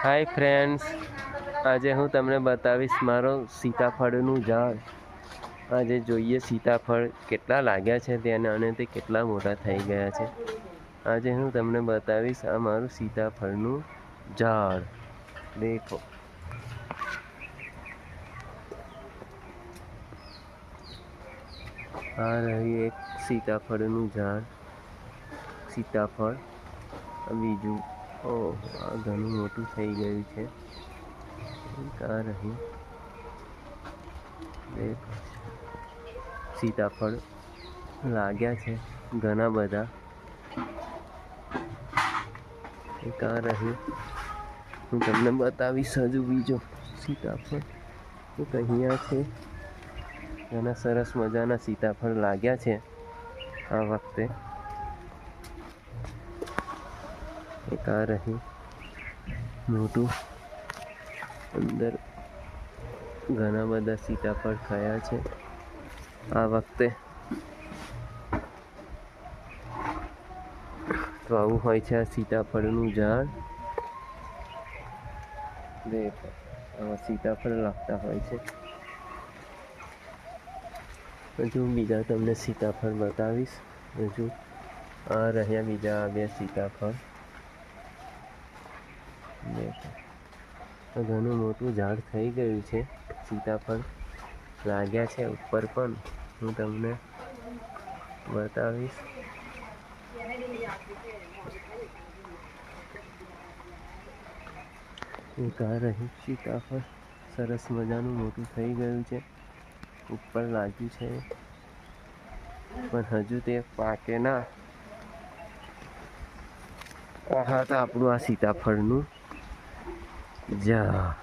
Hi friends, આજે હું તમને બતાવીશ મારો સીતાફળનું ઝાડ. આજે જોઈએ સીતાફળ કેટલા લાગ્યા છે તેને અને તે કેટલા મોટા થઈ ગયા છે. આજે હું તમને બતાવીશ આ મારું સીતાફળનું ઝાડ. દેખો, આ રહી એક સીતાફળનું ઝાડ. સીતાફળ બીજું, આ ઘણું મોટું થઈ ગયું છે. આ રહી સીતાફળ લાગ્યા છે ઘણા બધા. એક આ રહી, હું તમને બતાવીશ હજુ બીજો સીતાફળ. એક અહીંયા છે. ઘણા સરસ મજાના સીતાફળ લાગ્યા છે આ વખતે. એક આ રહી મોટું, અંદર ઘણા બધા સીતાફળ થયા છે આ વખતે. તો આવું હોય છે આ સીતાફળનું ઝાડ. દેખો, આવા સીતાફળ લાગતા હોય છે. હજુ બીજા તમને સીતાફળ બતાવીશ. હજુ આ રહ્યા બીજા બે સીતાફળ. ઘણું મોટું ઝાડ થઈ ગયું છે. સીતાફળ લાગ્યા છે ઉપર પણ, હું તમને બતાવીશ. એક આ રહી સીતાફળ, સરસ મજાનું મોટું થઈ ગયું છે. ઉપર લાગ્યું છે પણ હજુ તે પાકે ના. આ હતા આપણું આ સીતાફળનું ઝાડ.